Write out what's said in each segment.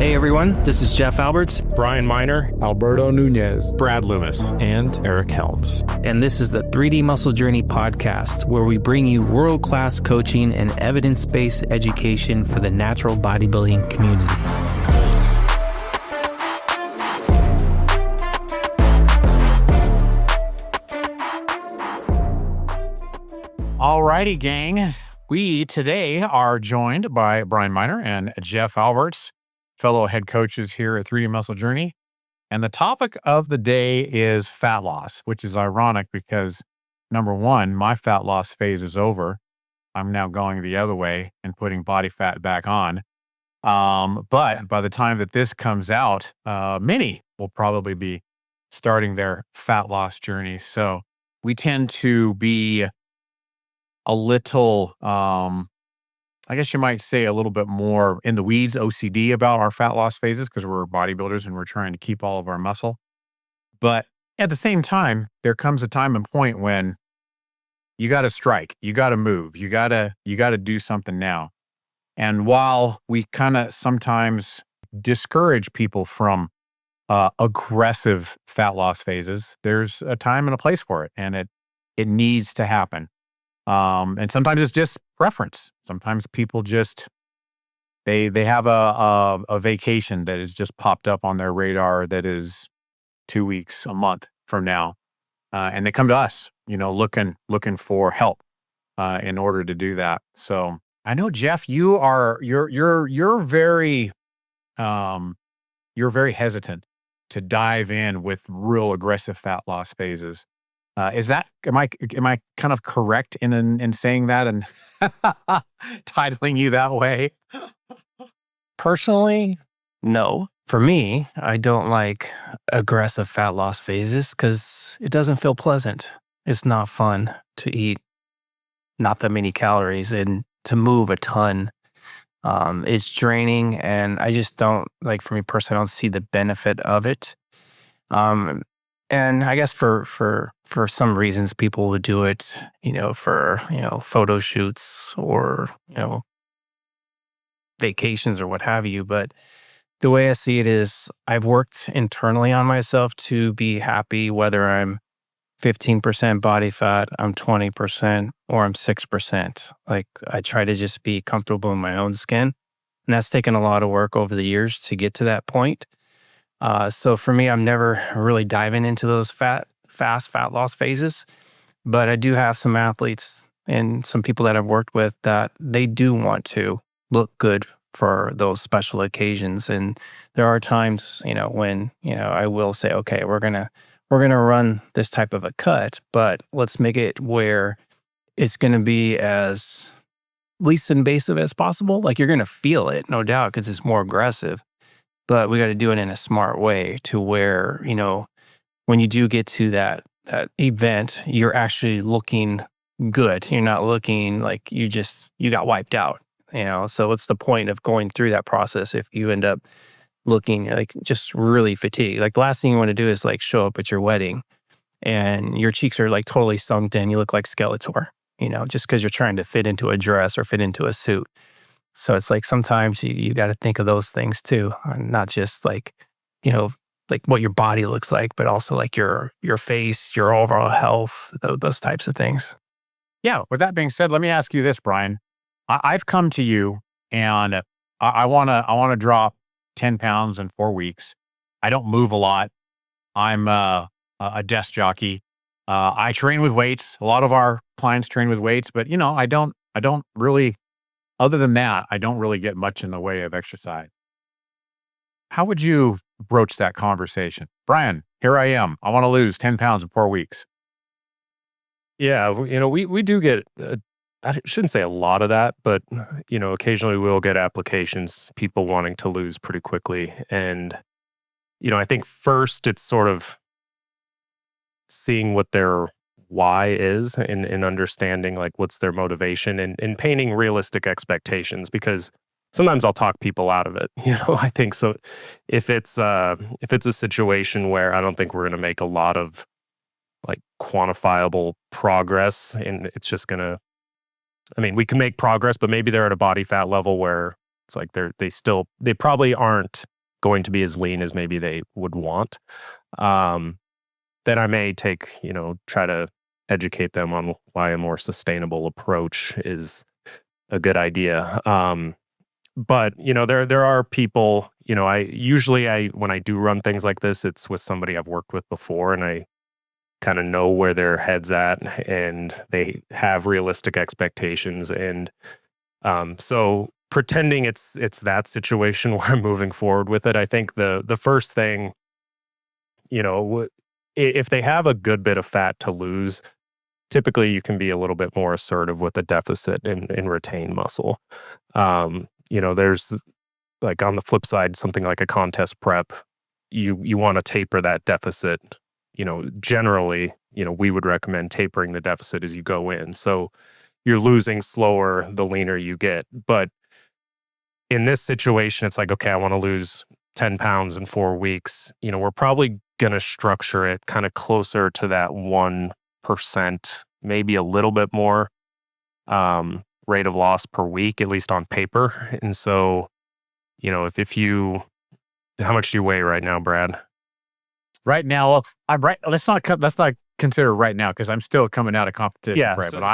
Hey everyone, this is Jeff Alberts, Brian Miner, Alberto Nunez, Brad Loomis, and Eric Helms. and this is the 3D Muscle Journey podcast, where we bring you world-class coaching and evidence-based education for the natural bodybuilding community. Alrighty, gang. We today are joined by Brian Miner and Jeff Alberts, fellow head coaches here at 3D Muscle Journey. And the topic of the day is fat loss, which is ironic because, number one, my fat loss phase is over. I'm now going the other way and putting body fat back on. But by the time that this comes out, many will probably be starting their fat loss journey. So we tend to be a little, I guess you might say a little bit more in the weeds, OCD about our fat loss phases because we're bodybuilders and we're trying to keep all of our muscle. But at the same time, there comes a time and point when you got to strike, you got to move, you got to do something now. And while we kind of sometimes discourage people from aggressive fat loss phases, there's a time and a place for it, and it needs to happen. And sometimes it's just preference. Sometimes people just, they have a vacation that has just popped up on their radar that is 2 weeks, a month from now. And they come to us, looking for help, in order to do that. So I know, Jeff, you're very hesitant to dive in with real aggressive fat loss phases. Am I kind of correct in saying that and titling you that way? Personally, no. For me, I don't like aggressive fat loss phases because it doesn't feel pleasant. It's not fun to eat not that many calories and to move a ton. It's draining, and I just don't, like, for me personally, I don't see the benefit of it. And I guess for some reasons, people would do it, for, photo shoots or, vacations or what have you. But the way I see it is I've worked internally on myself to be happy, whether I'm 15% body fat, I'm 20%, or I'm 6%. Like, I try to just be comfortable in my own skin. And that's taken a lot of work over the years to get to that point. So for me, I'm never really diving into those fast fat loss phases, but I do have some athletes and some people that I've worked with that they do want to look good for those special occasions. And there are times, when, I will say, okay, we're going to run this type of a cut, but let's make it where it's going to be as least invasive as possible. Like, you're going to feel it, no doubt, because it's more aggressive. But we got to do it in a smart way to where, when you do get to that event, you're actually looking good. You're not looking like you got wiped out, So what's the point of going through that process if you end up looking like just really fatigued? Like, the last thing you want to do is like show up at your wedding and your cheeks are like totally sunk in. You look like Skeletor, just because you're trying to fit into a dress or fit into a suit. So it's like sometimes you got to think of those things too, not just like, like what your body looks like, but also like your face, your overall health, those types of things. Yeah. With that being said, let me ask you this, Brian. I've come to you and I want to drop 10 pounds in 4 weeks. I don't move a lot. I'm a desk jockey. I train with weights. A lot of our clients train with weights, but I don't really. Other than that, I don't really get much in the way of exercise. How would you broach that conversation? Brian, here I am. I want to lose 10 pounds in 4 weeks. Yeah, we do get, I shouldn't say a lot of that, but, occasionally we'll get applications, people wanting to lose pretty quickly. And, I think first it's sort of seeing what their why is and understanding like what's their motivation and painting realistic expectations, because sometimes I'll talk people out of it. I think so. If it's a situation where I don't think we're going to make a lot of like quantifiable progress and it's just going to, we can make progress, but maybe they're at a body fat level where it's like they probably aren't going to be as lean as maybe they would want, then I may try to educate them on why a more sustainable approach is a good idea. But there are people, when I do run things like this, it's with somebody I've worked with before, and I kind of know where their head's at, and they have realistic expectations. And so pretending it's that situation where I'm moving forward with it, I think the first thing, if they have a good bit of fat to lose, typically you can be a little bit more assertive with a deficit and retain muscle. There's, like, on the flip side, something like a contest prep, you want to taper that deficit. Generally, we would recommend tapering the deficit as you go in. So you're losing slower the leaner you get. But in this situation, it's like, okay, I want to lose 10 pounds in 4 weeks. We're probably going to structure it kind of closer to that 1%, maybe a little bit more rate of loss per week, at least on paper. And so, if you, how much do you weigh right now, Brad? Right now, well, let's not consider right now, because I'm still coming out of competition, Yeah, right? so- But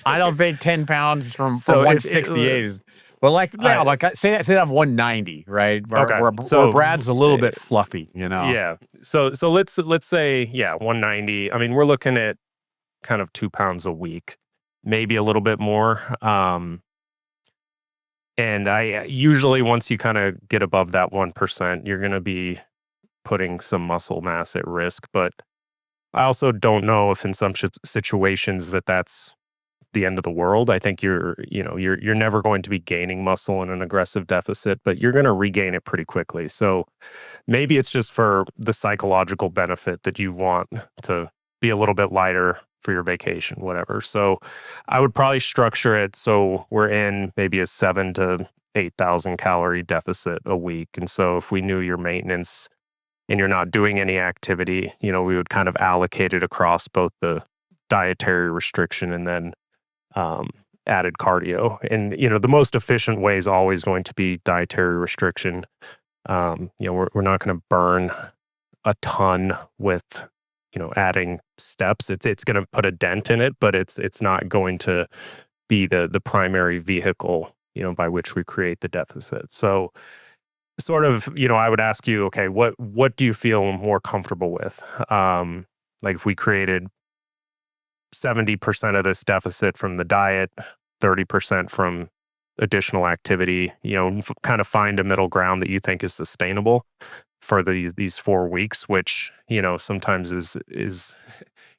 I don't think 10 pounds from So if- 168 is. Well, say I'm 190, right? Okay, Where so- Brad's a little bit fluffy, Yeah. So let's say 190. I mean, we're looking at kind of 2 pounds a week, maybe a little bit more. And I usually, once you kind of get above that 1%, you're going to be putting some muscle mass at risk. But I also don't know if in some situations that's the end of the world. I think you're never going to be gaining muscle in an aggressive deficit, but you're going to regain it pretty quickly. So maybe it's just for the psychological benefit that you want to be a little bit lighter for your vacation, whatever. So I would probably structure it so we're in maybe a 7,000 to 8,000 calorie deficit a week. And so if we knew your maintenance and you're not doing any activity, we would kind of allocate it across both the dietary restriction and then added cardio. And, the most efficient way is always going to be dietary restriction. We're not going to burn a ton with, adding steps. It's going to put a dent in it, but it's not going to be the primary vehicle, by which we create the deficit. So sort of, I would ask you, okay, what do you feel more comfortable with? Like if we created 70% of this deficit from the diet, 30% from additional activity, kind of find a middle ground that you think is sustainable for these 4 weeks, which, sometimes is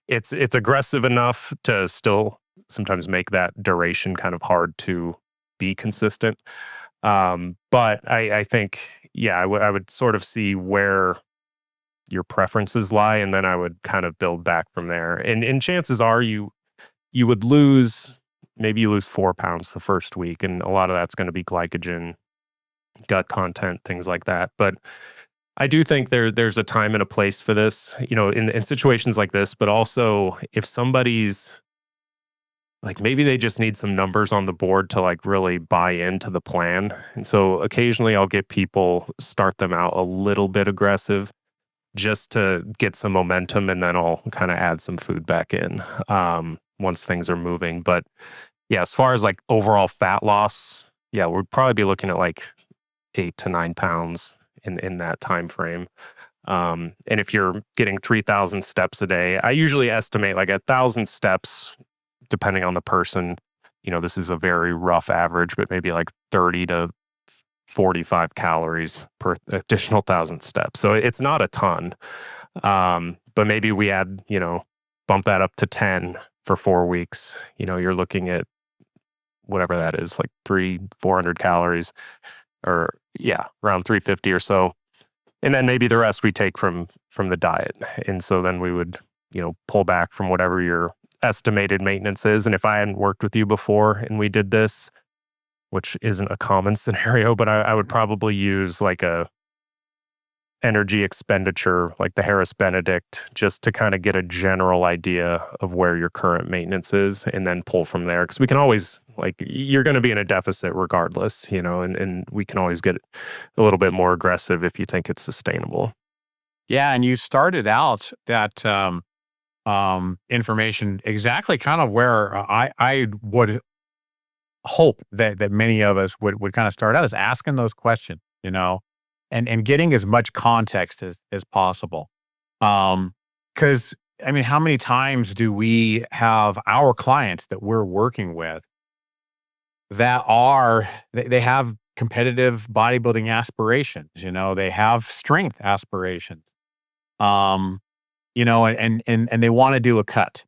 it's aggressive enough to still sometimes make that duration kind of hard to be consistent. But I think, I would sort of see where your preferences lie, and then I would kind of build back from there. And chances are you would lose 4 pounds the first week, and a lot of that's going to be glycogen, gut content, things like that. But I do think there's a time and a place for this, in situations like this, but also if somebody's like, maybe they just need some numbers on the board to like really buy into the plan. And so occasionally I'll get people, start them out a little bit aggressive just to get some momentum, and then I'll kind of add some food back in once things are moving. But yeah, as far as like overall fat loss, we'd probably be looking at like 8 to 9 pounds in that time frame. And if you're getting 3,000 steps a day, I usually estimate like 1,000 steps, depending on the person. This is a very rough average, but maybe like 30 to 45 calories per additional 1,000 steps. So it's not a ton. But maybe we add, bump that up to 10 for 4 weeks. You're looking at whatever that is, like 400 calories, or around 350 or so. And then maybe the rest we take from the diet. And so then we would, pull back from whatever your estimated maintenance is. And if I hadn't worked with you before and we did this, which isn't a common scenario, but I would probably use like a energy expenditure, like the Harris Benedict, just to kind of get a general idea of where your current maintenance is and then pull from there. Because we can always, like, you're going to be in a deficit regardless, and we can always get a little bit more aggressive if you think it's sustainable. Yeah, and you started out that information exactly kind of where I would hope that many of us would kind of start out, is asking those questions, and getting as much context as possible. Because I mean, how many times do we have our clients that we're working with that they have competitive bodybuilding aspirations, they have strength aspirations, um, and they want to do a cut.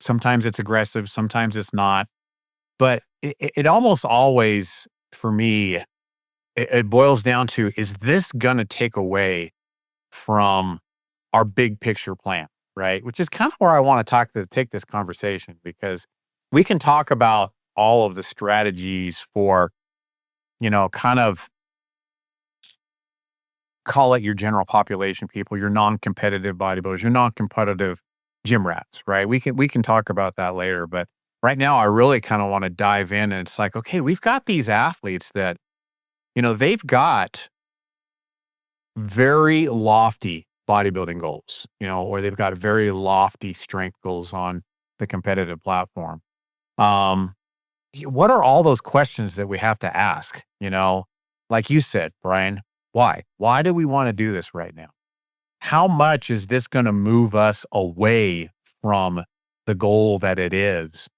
Sometimes it's aggressive, sometimes it's not. But it almost always, for me, it boils down to, is this going to take away from our big picture plan, right? Which is kind of where I want to take this conversation, because we can talk about all of the strategies for, kind of call it your general population people, your non-competitive bodybuilders, your non-competitive gym rats, right? We can talk about that later, but right now I really kind of want to dive in, and it's like, okay, we've got these athletes that, they've got very lofty bodybuilding goals, or they've got very lofty strength goals on the competitive platform. Um, what are all those questions that we have to ask? Like you said, Brian, why? Why do we want to do this right now? How much is this going to move us away from the goal that it is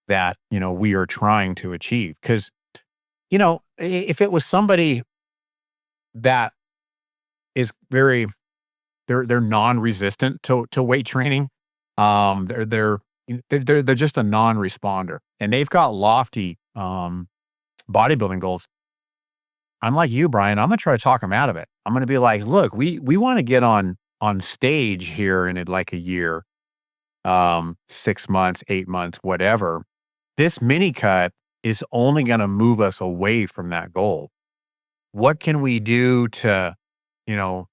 that, we are trying to achieve? Because, if it was somebody that is they're non-resistant to weight training, they're just a non-responder, and they've got lofty bodybuilding goals. I'm like you, Brian. I'm gonna try to talk them out of it. I'm gonna be like, look, we want to get on stage here in like a year, 6 months, 8 months, whatever. This mini cut is only gonna move us away from that goal. What can we do to, you know,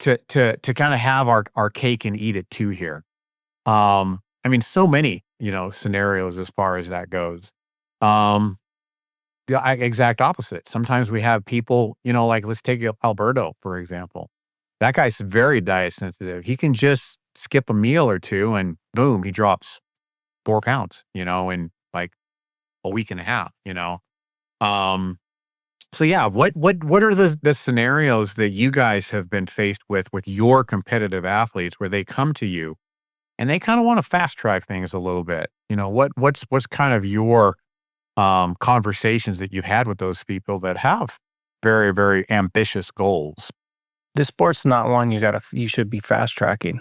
to kind of have our cake and eat it too here? I mean, so many, scenarios as far as that goes. Um, the exact opposite. Sometimes we have people, like, let's take Alberto, for example. That guy's very diet sensitive. He can just skip a meal or two and boom, he drops 4 pounds, in like a week and a half, Um, so yeah, what are the scenarios that you guys have been faced with your competitive athletes, where they come to you and they kind of want to fast track things a little bit? What's kind of your conversations that you've had with those people that have very, very ambitious goals? This sport's not one you should be fast tracking,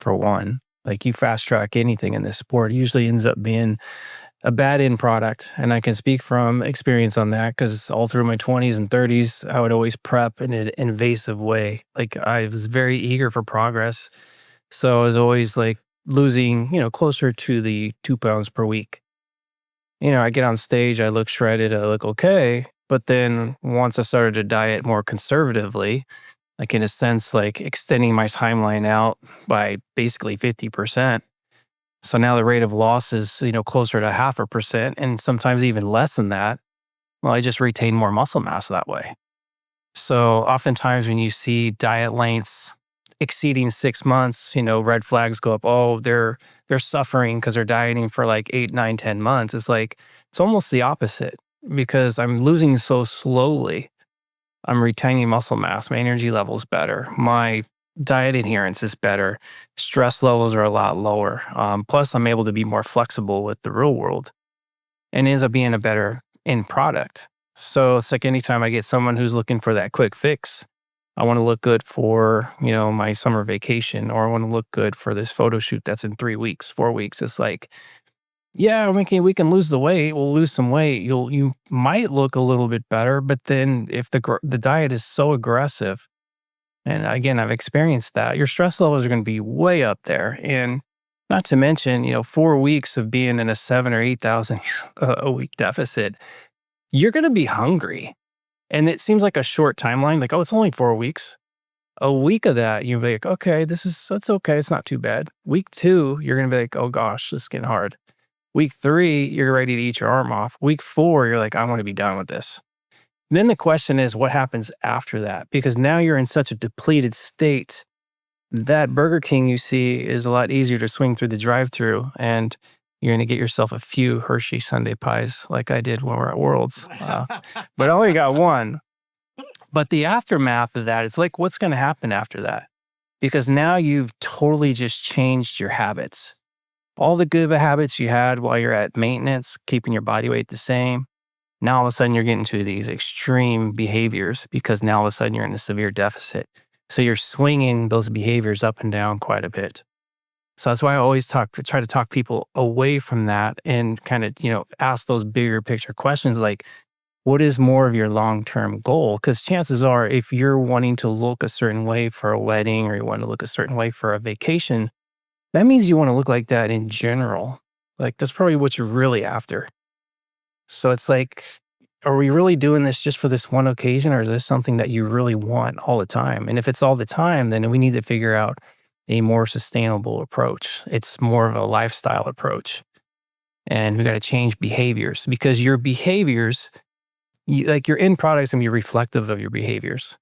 for one. Like, you fast track anything in this sport, it usually ends up being a bad end product. And I can speak from experience on that, because all through my 20s and 30s, I would always prep in an invasive way. Like, I was very eager for progress. So I was always like losing, closer to the 2 pounds per week. I get on stage, I look shredded, I look okay. But then once I started to diet more conservatively, like, in a sense, like extending my timeline out by basically 50%. So now the rate of loss is, closer to 0.5%, and sometimes even less than that. Well, I just retain more muscle mass that way. So oftentimes when you see diet lengths exceeding 6 months, red flags go up. Oh, they're suffering because they're dieting for like 8, 9, 10 months. It's like, it's almost the opposite, because I'm losing so slowly. I'm retaining muscle mass. My energy level's better. My diet adherence is better. Stress levels are a lot lower. Plus, I'm able to be more flexible with the real world, and it ends up being a better end product. So it's like, anytime I get someone who's looking for that quick fix, I want to look good for, my summer vacation, or I want to look good for this photo shoot that's in 3 weeks, 4 weeks. It's like, yeah, we can lose the weight. We'll lose some weight. You might look a little bit better, but then if the diet is so aggressive, and again, I've experienced that, your stress levels are going to be way up there. And not to mention, 4 weeks of being in a 7 or 8,000 a week deficit, you're going to be hungry. And it seems like a short timeline, like, oh, it's only 4 weeks. A week of that, you'll be like, okay, that's okay. It's not too bad. Week 2, you're going to be like, oh gosh, this is getting hard. Week 3, you're ready to eat your arm off. Week 4, you're like, I want to be done with this. Then the question is, what happens after that? Because now you're in such a depleted state that Burger King you see is a lot easier to swing through the drive-through, and you're going to get yourself a few Hershey Sundae pies like I did when we were at Worlds. But I only got one. But the aftermath of that is like, what's going to happen after that? Because now you've totally just changed your habits. All the good habits you had while you're at maintenance, keeping your body weight the same, now all of a sudden you're getting to these extreme behaviors because now all of a sudden you're in a severe deficit. So you're swinging those behaviors up and down quite a bit. So that's why I always try to talk people away from that and kind of, ask those bigger picture questions like, what is more of your long-term goal? Because chances are, if you're wanting to look a certain way for a wedding or you want to look a certain way for a vacation, that means you want to look like that in general. Like, that's probably what you're really after. So it's like, are we really doing this just for this one occasion, or is this something that you really want all the time? And if it's all the time, then we need to figure out a more sustainable approach. It's more of a lifestyle approach. And we got to change behaviors, because your behaviors, your end product is going to be reflective of your behaviors.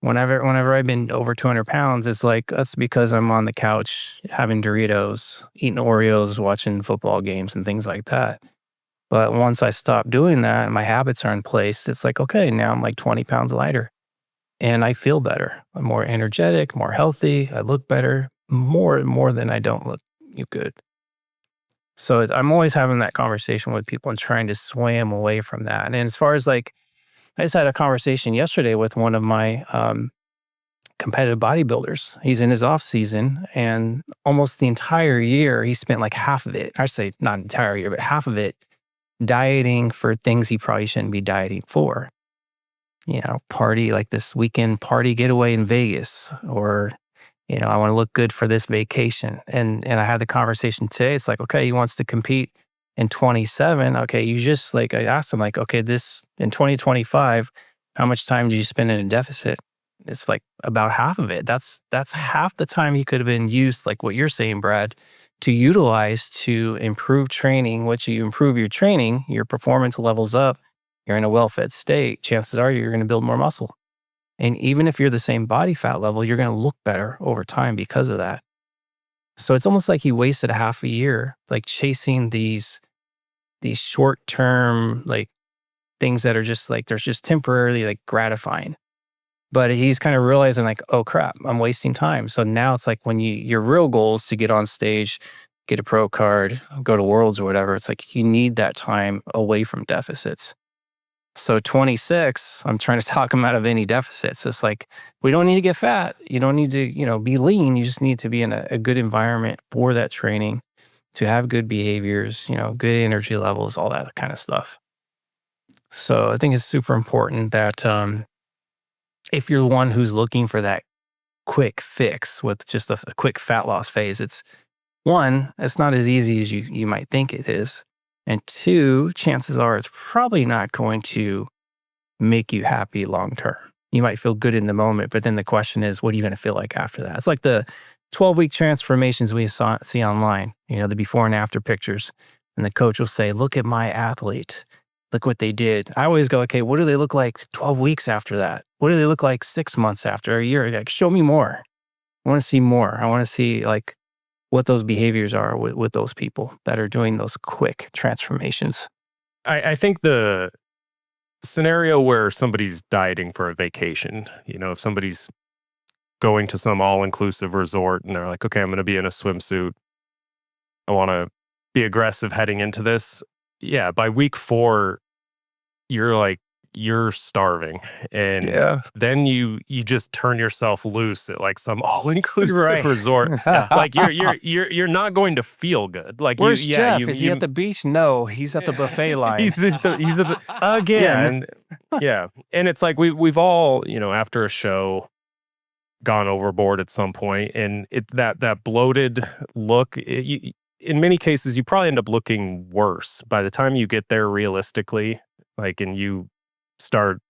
Whenever I've been over 200 pounds, it's like, that's because I'm on the couch having Doritos, eating Oreos, watching football games and things like that. But once I stop doing that and my habits are in place, it's like, okay, now I'm like 20 pounds lighter and I feel better. I'm more energetic, more healthy. I look better, more than I don't look good. So I'm always having that conversation with people and trying to sway them away from that. And as far as I just had a conversation yesterday with one of my competitive bodybuilders. He's in his off season, and almost the entire year, he spent like half of it, I say not entire year, but half of it dieting for things he probably shouldn't be dieting for. Party, like this weekend party getaway in Vegas, or I want to look good for this vacation. And I had the conversation today. It's like, okay, he wants to compete in 27. Okay, I asked him like, okay, this in 2025, how much time do you spend in a deficit? It's like about half of it. That's half the time he could have been used, like what you're saying, Brad, to utilize to improve training. Once you improve your training, your performance levels up, you're in a well-fed state. Chances are you're going to build more muscle. And even if you're the same body fat level, you're going to look better over time because of that. So it's almost like he wasted a half a year, like chasing these short-term, like things that are just like, they're just temporarily like gratifying. But he's kind of realizing like, oh crap, I'm wasting time. So now it's like when your real goal is to get on stage, get a pro card, go to Worlds or whatever, it's like you need that time away from deficits. So 26, I'm trying to talk him out of any deficits. It's like, we don't need to get fat. You don't need to, be lean. You just need to be in a good environment for that training, to have good behaviors, good energy levels, all that kind of stuff. So I think it's super important that if you're the one who's looking for that quick fix with just a quick fat loss phase, it's not as easy as you might think it is. And 2, chances are it's probably not going to make you happy long term. You might feel good in the moment, but then the question is, what are you going to feel like after that? It's like the 12-week transformations we see online, the before and after pictures. And the coach will say, look at my athlete. Look what they did. I always go, okay, what do they look like 12 weeks after that? What do they look like 6 months after, a year? Like, show me more. I want to see more. I want to see like what those behaviors are with those people that are doing those quick transformations. I think the scenario where somebody's dieting for a vacation, if somebody's going to some all-inclusive resort and they're like, okay, I'm going to be in a swimsuit. I want to be aggressive heading into this. Yeah, by week 4, you're starving, and then you just turn yourself loose at like some all-inclusive resort. Like you're not going to feel good. Like, where's Jeff? Is he at the beach? No, he's at the buffet line. he's at the again. And it's like we've all, after a show, gone overboard at some point, and that bloated look. In many cases, you probably end up looking worse by the time you get there realistically, like, and you start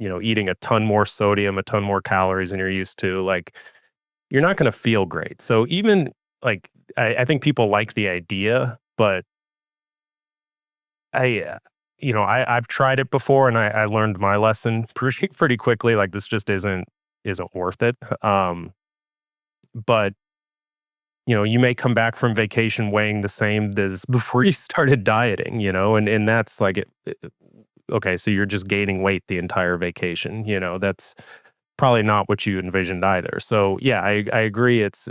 eating a ton more sodium, a ton more calories than you're used to, like you're not going to feel great. So even like, I think people like the idea, but I've tried it before and I learned my lesson pretty quickly. Like this just isn't worth it. But you may come back from vacation weighing the same as before you started dieting, and that's like okay, so you're just gaining weight the entire vacation. That's probably not what you envisioned either. So yeah, I agree. It's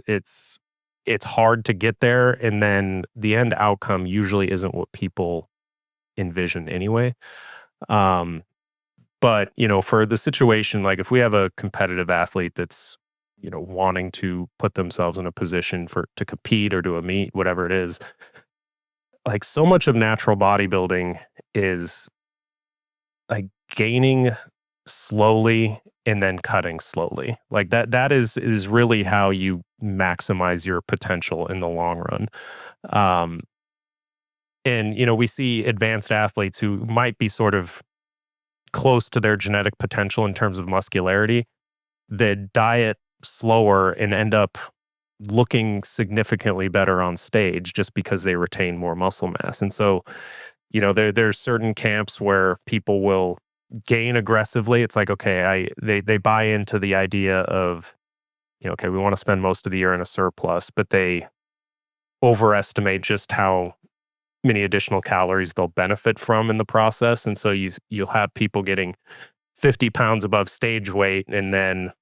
hard to get there, and then the end outcome usually isn't what people envision anyway. But for the situation, like if we have a competitive athlete that's wanting to put themselves in a position to compete or do a meet, whatever it is, like so much of natural bodybuilding is like gaining slowly and then cutting slowly. Like that is really how you maximize your potential in the long run. And we see advanced athletes who might be sort of close to their genetic potential in terms of muscularity that diet slower and end up looking significantly better on stage just because they retain more muscle mass. And so, there's certain camps where people will gain aggressively. It's like, okay, they buy into the idea of, okay, we want to spend most of the year in a surplus, but they overestimate just how many additional calories they'll benefit from in the process. And so you'll have people getting 50 pounds above stage weight and then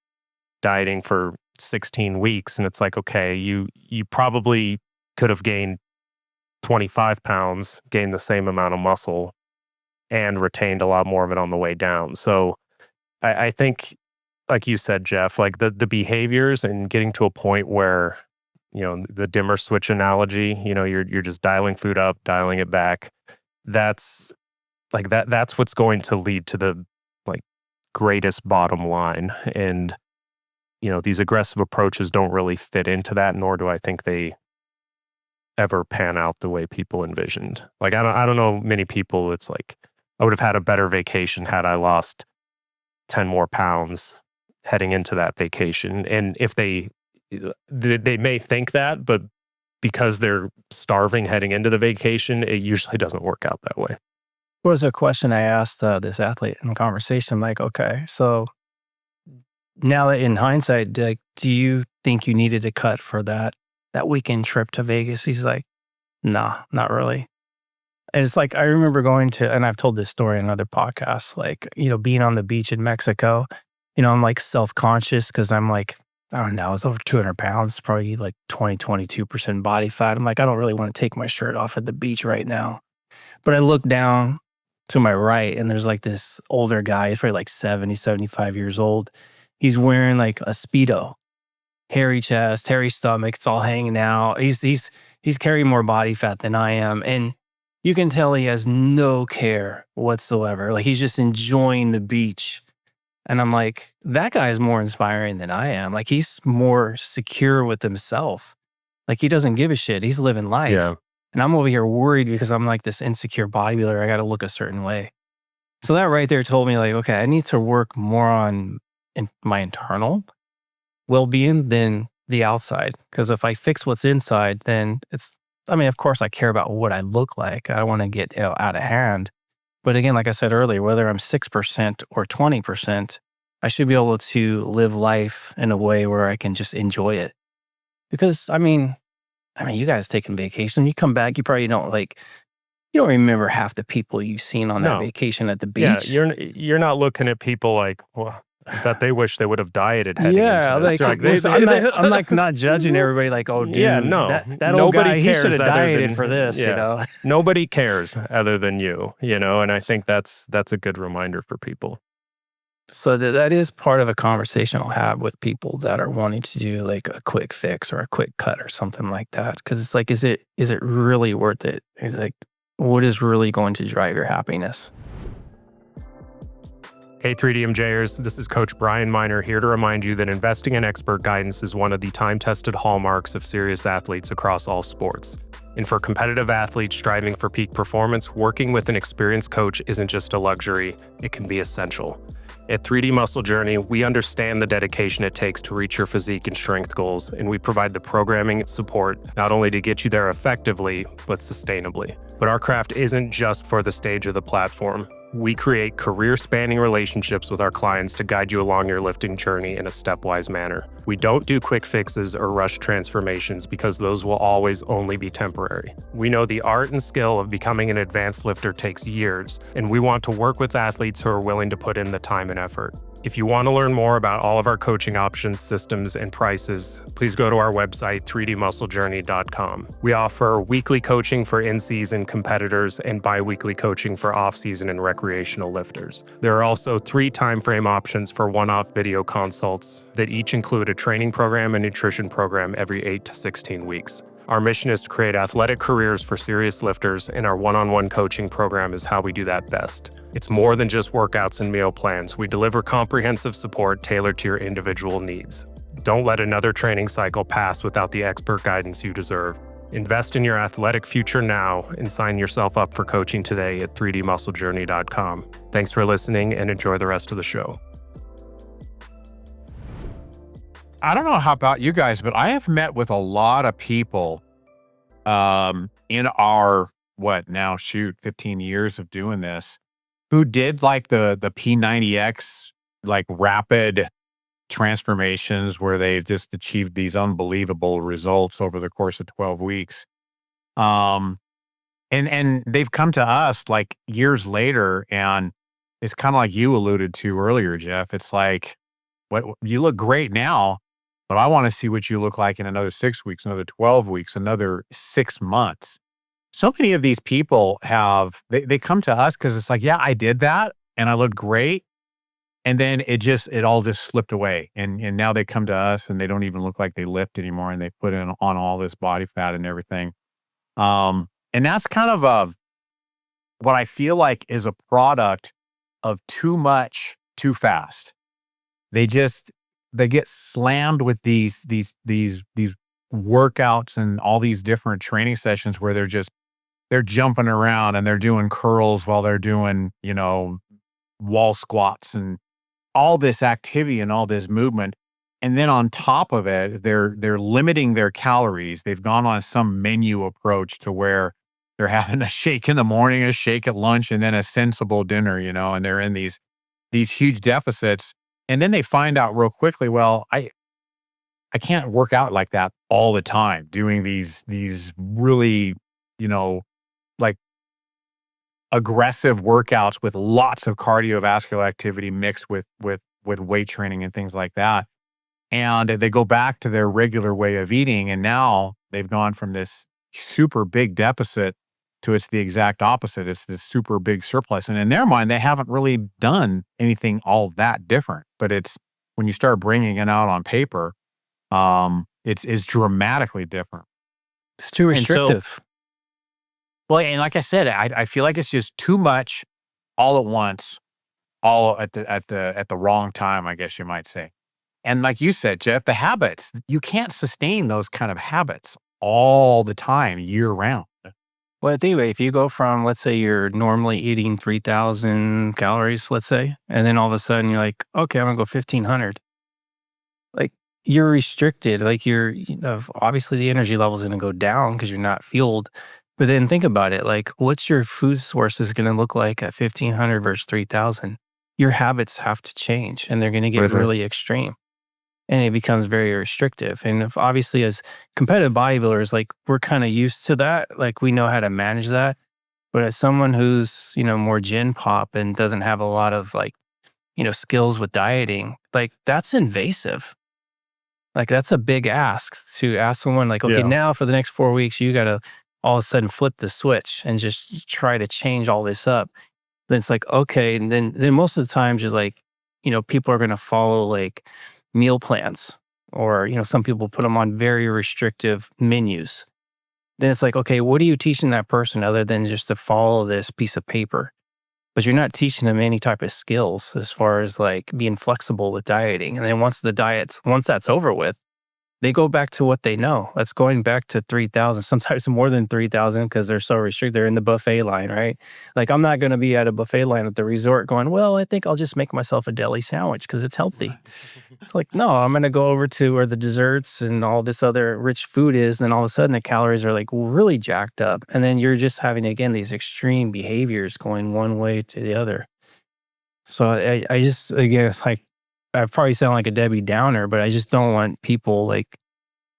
dieting for 16 weeks. And it's like, okay, you probably could have gained 25 pounds, gained the same amount of muscle, and retained a lot more of it on the way down. So I think, like you said, Jeff, like the behaviors and getting to a point where, the dimmer switch analogy, you're just dialing food up, dialing it back. That's what's going to lead to the like greatest bottom line. And, these aggressive approaches don't really fit into that, nor do I think they ever pan out the way people envisioned. Like, I don't know many people. It's like, I would have had a better vacation had I lost 10 more pounds heading into that vacation. And if they may think that, but because they're starving heading into the vacation, it usually doesn't work out that way. Was a question I asked this athlete in conversation. I'm like, okay, so now that in hindsight, like, do you think you needed to cut for that weekend trip to Vegas? He's like, nah, not really. And it's like, I remember going to, and I've told this story in other podcasts, like, being on the beach in Mexico, I'm like self-conscious because I'm like, I don't know, it's over 200 pounds, probably like 22% body fat. I'm like, I don't really want to take my shirt off at the beach right now. But I look down to my right and there's like this older guy. He's probably like 70, 75 years old. He's wearing like a Speedo, hairy chest, hairy stomach. It's all hanging out. He's carrying more body fat than I am. And you can tell he has no care whatsoever. Like he's just enjoying the beach. And I'm like, that guy is more inspiring than I am. Like he's more secure with himself. Like he doesn't give a shit. He's living life. Yeah. And I'm over here worried because I'm like this insecure bodybuilder. I got to look a certain way. So that right there told me like, okay, I need to work more on my internal well-being than the outside. Because if I fix what's inside, then of course I care about what I look like. I don't want to get out of hand. But again, like I said earlier, whether I'm 6% or 20%, I should be able to live life in a way where I can just enjoy it. Because, you guys taking vacation, you come back, you probably don't you don't remember half the people you've seen on that vacation at the beach. Yeah, you're not looking at people like, well, I bet they wish they would have dieted heading into this. I'm like not judging everybody like, oh, dude, that old guy, he should have dieted for this, Nobody cares other than you, and I think that's a good reminder for people. So that is part of a conversation I'll have with people that are wanting to do like a quick fix or a quick cut or something like that. Because it's like, is it really worth it? It's like, what is really going to drive your happiness? Hey 3DMJers, this is Coach Brian Miner here to remind you that investing in expert guidance is one of the time-tested hallmarks of serious athletes across all sports. And for competitive athletes striving for peak performance, working with an experienced coach isn't just a luxury, it can be essential. At 3D Muscle Journey, we understand the dedication it takes to reach your physique and strength goals, and we provide the programming and support not only to get you there effectively, but sustainably. But our craft isn't just for the stage or the platform. We create career-spanning relationships with our clients to guide you along your lifting journey in a stepwise manner. We don't do quick fixes or rush transformations because those will always only be temporary. We know the art and skill of becoming an advanced lifter takes years, and we want to work with athletes who are willing to put in the time and effort. If you want to learn more about all of our coaching options, systems, and prices, please go to our website, 3dmusclejourney.com. We offer weekly coaching for in-season competitors and bi-weekly coaching for off-season and recreational lifters. There are also 3 time-frame options for one-off video consults that each include a training program and nutrition program every 8 to 16 weeks. Our mission is to create athletic careers for serious lifters, and our one-on-one coaching program is how we do that best. It's more than just workouts and meal plans. We deliver comprehensive support tailored to your individual needs. Don't let another training cycle pass without the expert guidance you deserve. Invest in your athletic future now and sign yourself up for coaching today at 3dmusclejourney.com. Thanks for listening and enjoy the rest of the show. I don't know how about you guys, but I have met with a lot of people in our, 15 years of doing this, who did like the P90X, like rapid transformations where they've just achieved these unbelievable results over the course of 12 weeks. And they've come to us like years later, and it's kind of like you alluded to earlier, Jeff. It's like, what you look great now, but I want to see what you look like in another 6 weeks, another 12 weeks, another 6 months. So many of these people they come to us because it's like, yeah, I did that and I looked great. And then it all just slipped away. And now they come to us and they don't even look like they lift anymore. And they put on all this body fat and everything. And that's kind of what I feel like is a product of too much, too fast. They get slammed with these workouts and all these different training sessions where they're jumping around and they're doing curls while they're doing, wall squats and all this activity and all this movement. And then on top of it, they're limiting their calories. They've gone on some menu approach to where they're having a shake in the morning, a shake at lunch, and then a sensible dinner, and they're in these huge deficits. And then they find out real quickly, well, I can't work out like that all the time, doing these really, like aggressive workouts with lots of cardiovascular activity mixed with weight training and things like that. And they go back to their regular way of eating. And now they've gone from this super big deficit to it's the exact opposite. It's this super big surplus. And in their mind, they haven't really done anything all that different. But it's when you start bringing it out on paper, it's dramatically different. It's too restrictive. Well, and like I said, I feel like it's just too much all at once, all at the wrong time, I guess you might say. And like you said, Jeff, the habits, you can't sustain those kind of habits all the time, year round. Well, anyway, if you go from, let's say you're normally eating 3,000 calories, let's say, and then all of a sudden you're like, okay, I'm gonna go 1,500. Like you're restricted. Like obviously the energy level is gonna go down because you're not fueled. But then think about it. Like, what's your food sources gonna look like at 1,500 versus 3,000? Your habits have to change, and they're gonna get really extreme. And it becomes very restrictive. And if obviously as competitive bodybuilders, like we're kind of used to that, like we know how to manage that. But as someone who's, more gen pop and doesn't have a lot of skills with dieting, like that's invasive. Like that's a big ask to ask someone like, okay, now for the next 4 weeks, you got to all of a sudden flip the switch and just try to change all this up. Then it's like, okay. And then most of the times you're like, people are going to follow like meal plans or, some people put them on very restrictive menus. Then it's like, okay, what are you teaching that person other than just to follow this piece of paper? But you're not teaching them any type of skills as far as like being flexible with dieting. And then once that's over with, they go back to what they know. That's going back to 3,000, sometimes more than 3,000 because they're so restricted. They're in the buffet line, right? Like I'm not going to be at a buffet line at the resort going, well, I think I'll just make myself a deli sandwich because it's healthy. It's like, no, I'm going to go over to where the desserts and all this other rich food is. And then all of a sudden the calories are like really jacked up. And then you're just having, again, these extreme behaviors going one way to the other. So I just, again, it's like, I probably sound like a Debbie Downer, but I just don't want people like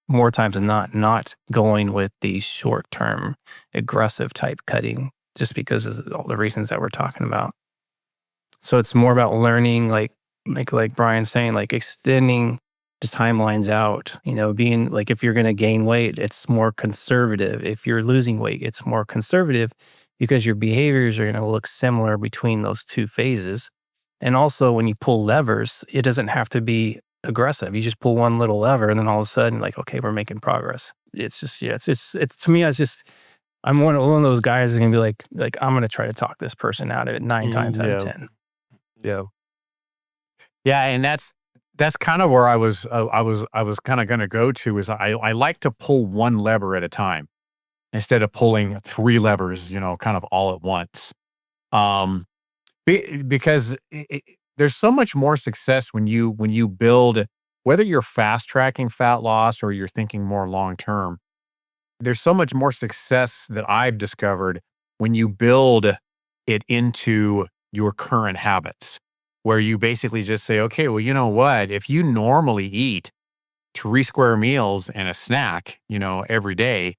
more times than not going with the short term aggressive type cutting just because of all the reasons that we're talking about. So it's more about learning, like Brian's saying, like extending the timelines out, being like, if you're going to gain weight, it's more conservative. If you're losing weight, it's more conservative because your behaviors are going to look similar between those two phases. And also when you pull levers, it doesn't have to be aggressive. You just pull one little lever and then all of a sudden like, okay, we're making progress. It's just, yeah, it's to me, it's just, I'm one of those guys who's going to be like, I'm going to try to talk this person out of it 9 times out of 10. Yeah. Yeah, and that's kind of where I was kind of going to go to is I like to pull one lever at a time instead of pulling 3 levers, kind of all at once. Because there's so much more success when you build, whether you're fast tracking fat loss or you're thinking more long term. There's so much more success that I've discovered when you build it into your current habits, where you basically just say, okay, well, you know what? If you normally eat 3 square meals and a snack, every day,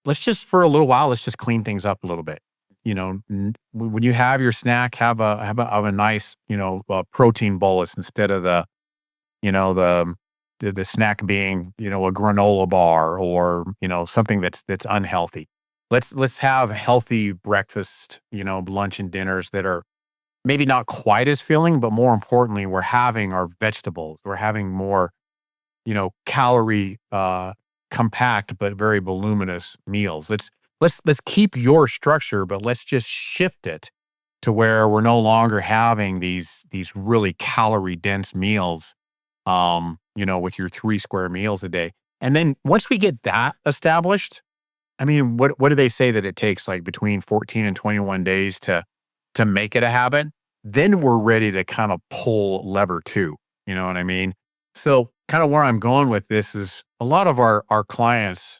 let's just for a little while, let's just clean things up a little bit. When you have your snack, have a nice, protein bolus instead of the, the snack being, a granola bar or, something that's unhealthy. Let's have healthy breakfast, lunch and dinners that are maybe not quite as filling, but more importantly, we're having our vegetables. We're having more, calorie compact but very voluminous meals. Let's keep your structure, but let's just shift it to where we're no longer having these really calorie dense meals, with your 3 square meals a day. And then once we get that established, I mean, what do they say that it takes like between 14 and 21 days to make it a habit? Then we're ready to kind of pull lever 2. You know what I mean? So kind of where I'm going with this is a lot of our clients,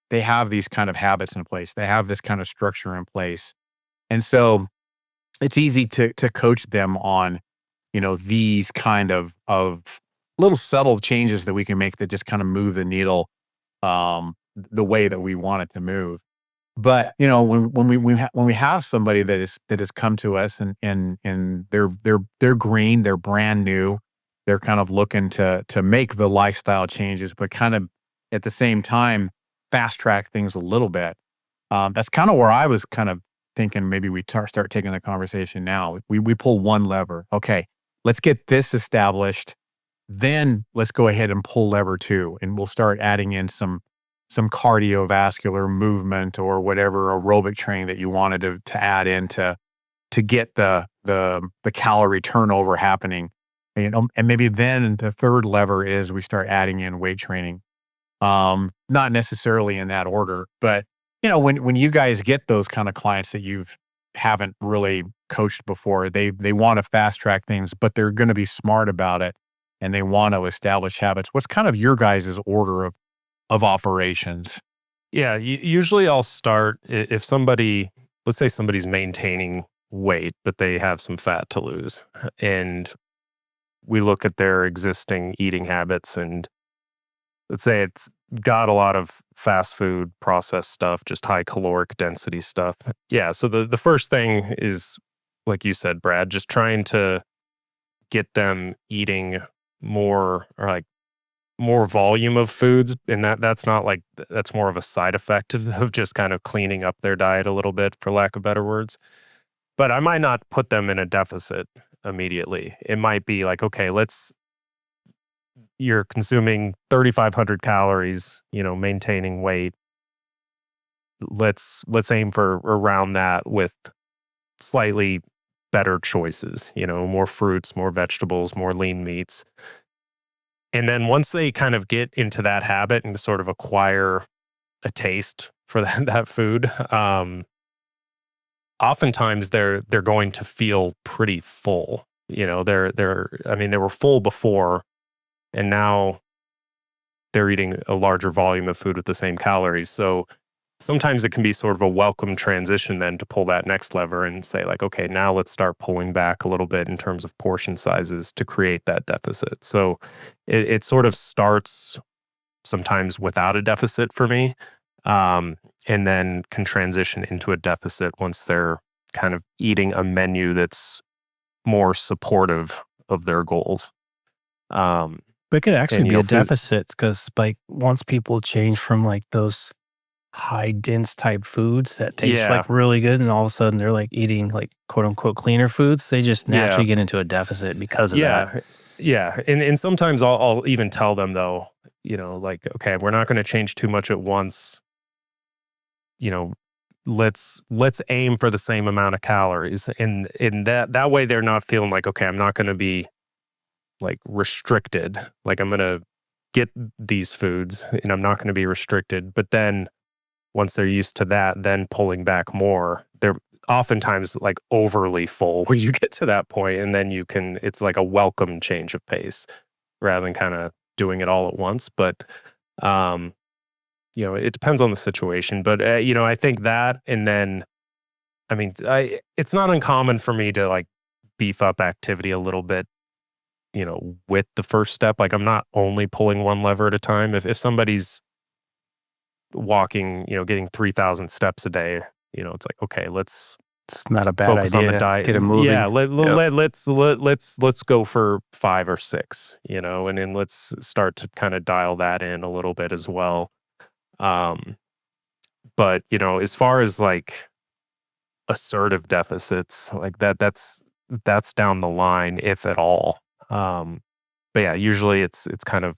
they have these kind of habits in place. They have this kind of structure in place. And so it's easy to coach them on, these kind of little subtle changes that we can make that just kind of move the needle the way that we want it to move. But, when we have somebody that has come to us and they're green, they're brand new, they're kind of looking to make the lifestyle changes, but kind of at the same time fast track things a little bit. That's kind of where I was kind of thinking maybe we start taking the conversation now. We pull one lever. Okay, let's get this established. Then let's go ahead and pull lever 2, and we'll start adding in some cardiovascular movement or whatever aerobic training that you wanted to add in to get the calorie turnover happening. And maybe then the third lever is we start adding in weight training. Not necessarily in that order, but when you guys get those kind of clients that you haven't really coached before, they want to fast track things, but they're going to be smart about it and they want to establish habits. What's kind of your guys' order of operations? Yeah, usually I'll start if somebody, let's say somebody's maintaining weight, but they have some fat to lose. And we look at their existing eating habits and let's say it's got a lot of fast food, processed stuff, just high caloric density stuff. Yeah, so the first thing is, like you said, Brad, just trying to get them eating more or like more volume of foods, and that's not like that's more of a side effect of just kind of cleaning up their diet a little bit, for lack of better words. But I might not put them in a deficit immediately. It might be like, okay, you're consuming 3,500 calories, maintaining weight. Let's aim for around that with slightly better choices, more fruits, more vegetables, more lean meats. And then once they kind of get into that habit and sort of acquire a taste for that food, oftentimes they're going to feel pretty full. You know, I mean, they were full before, and now they're eating a larger volume of food with the same calories. So sometimes it can be sort of a welcome transition then to pull that next lever and say like, okay, now let's start pulling back a little bit in terms of portion sizes to create that deficit. So it sort of starts sometimes without a deficit for me, and then can transition into a deficit once they're kind of eating a menu that's more supportive of their goals. But it could actually And, be you know, a deficit because, like, once people change from like those high dense type foods that taste yeah, like really good, and all of a sudden they're like eating like quote unquote cleaner foods, they just yeah, naturally get into a deficit because of that. yeah, yeah. And sometimes I'll even tell them though, you know, like, okay, we're not going to change too much at once. You know, let's aim for the same amount of calories, and in that way they're not feeling like, okay, I'm not going to be like restricted, like I'm going to get these foods and I'm not going to be restricted. But then once they're used to that, then pulling back more, they're oftentimes like overly full when you get to that point, and then it's like a welcome change of pace rather than kind of doing it all at once. But um you know, it depends on the situation. But you know, I think that, and then I mean, it's not uncommon for me to like beef up activity a little bit, you know, with the first step. Like I'm not only pulling one lever at a time. If somebody's walking, you know, getting 3,000 steps a day, you know, it's like, okay, let's It's not a bad focus on the idea. diet. Get them Yeah, moving. Yep. let's go for 5 or 6, you know, and then let's start to kind of dial that in a little bit as well. Um, but you know, as far as like assertive deficits, like that's down the line, if at all. Um, but yeah, usually it's kind of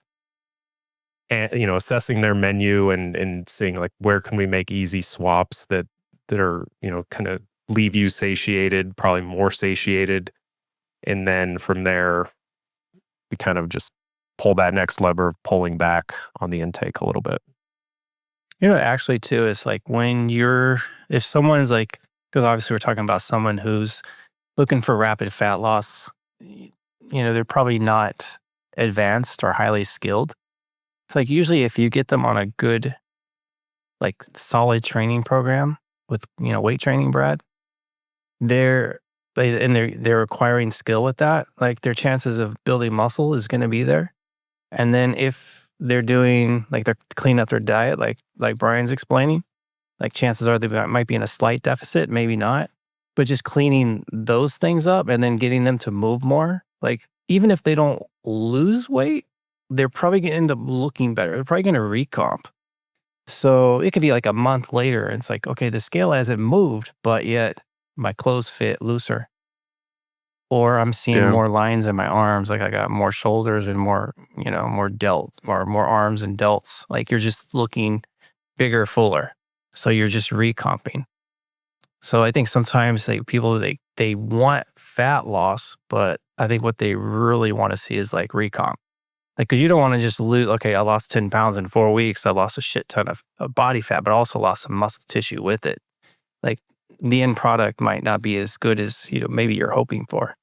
you know, assessing their menu and seeing like where can we make easy swaps that are, you know, kind of leave you satiated, probably more satiated, and then from there we kind of just pull that next lever, pulling back on the intake a little bit. You know, actually, too, is like when if someone's like, because obviously we're talking about someone who's looking for rapid fat loss, you know, they're probably not advanced or highly skilled. It's like usually if you get them on a good, like solid training program with, you know, weight training, Brad, they're, they're acquiring skill with that. Like their chances of building muscle is going to be there. And then if they're doing like they're cleaning up their diet, like Brian's explaining, like chances are they might be in a slight deficit, maybe not. But just cleaning those things up and then getting them to move more, like even if they don't lose weight, they're probably going to end up looking better. They're probably going to recomp. So it could be like a month later. And it's like, okay, the scale hasn't moved, but yet my clothes fit looser. Or I'm seeing Yeah. more lines in my arms, like I got more shoulders and more, you know, more delts or more arms and delts. Like you're just looking bigger, fuller. So you're just recomping. So I think sometimes people they want fat loss, but I think what they really want to see is like recomp. Like, cause you don't want to just lose, okay, I lost 10 pounds in 4 weeks. I lost a shit ton of body fat, but I also lost some muscle tissue with it. Like the end product might not be as good as, you know, maybe you're hoping for.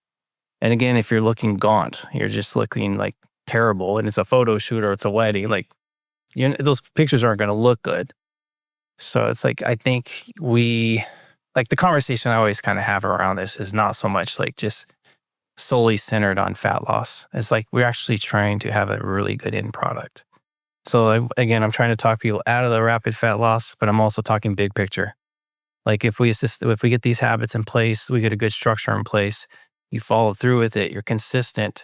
And again, if you're looking gaunt, you're just looking like terrible and it's a photo shoot or it's a wedding, like those pictures aren't going to look good. So it's like, I think like the conversation I always kind of have around this is not so much like just solely centered on fat loss. It's like we're actually trying to have a really good end product. So again, I'm trying to talk people out of the rapid fat loss, but I'm also talking big picture. Like if we get these habits in place, we get a good structure in place, you follow through with it, you're consistent.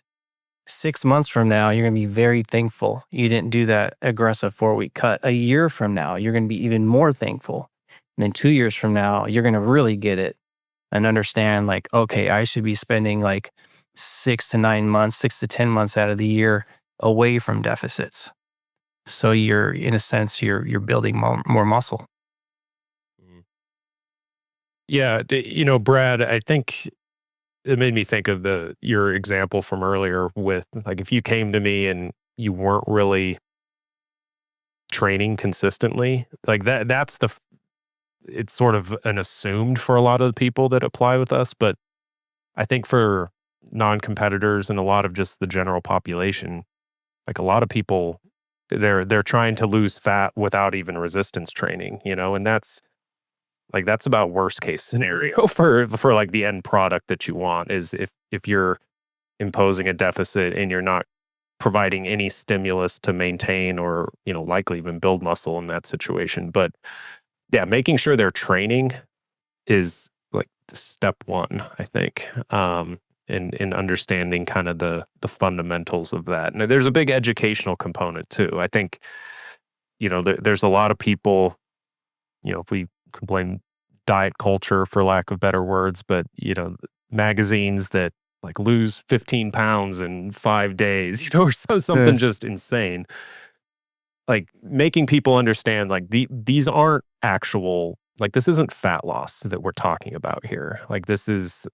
6 months from now, you're going to be very thankful you didn't do that aggressive 4 week cut. A year from now, you're going to be even more thankful. And then 2 years from now, you're going to really get it and understand like, okay, I should be spending like 6 to 9 months, 6 to 10 months out of the year away from deficits. So you're, in a sense, you're building more muscle. Mm. Yeah, you know, Brad, I think it made me think of your example from earlier with like if you came to me and you weren't really training consistently. Like it's sort of an assumed for a lot of the people that apply with us, but I think for non-competitors and a lot of just the general population, like a lot of people, they're trying to lose fat without even resistance training, and that's about worst case scenario for like the end product that you want is if you're imposing a deficit and you're not providing any stimulus to maintain or likely even build muscle in that situation. But yeah, making sure they're training is like step one, I think, in understanding kind of the fundamentals of that. And there's a big educational component too. I think there's a lot of people, if we complain diet culture for lack of better words, but magazines that like lose 15 pounds in 5 days, or something just insane. Like making people understand like these aren't actual, like this isn't fat loss that we're talking about here. Like this is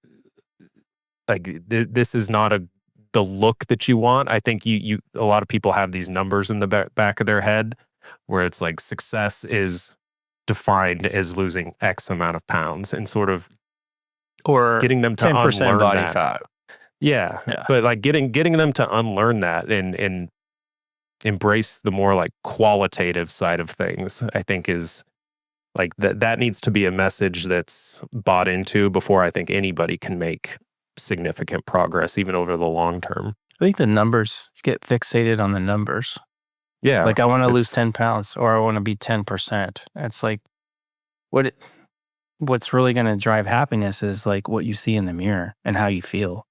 this is not the look that you want. I think a lot of people have these numbers in the back of their head where it's like success is defined as losing X amount of pounds and sort of or getting them to 10% unlearn body that. fat. Yeah. But like getting them to unlearn that and embrace the more like qualitative side of things, I think is like that needs to be a message that's bought into before I think anybody can make significant progress, even over the long term. I think the numbers, get fixated on the numbers. Yeah. Like I want to lose 10 pounds or I want to be 10%. It's like what's really going to drive happiness is like what you see in the mirror and how you feel.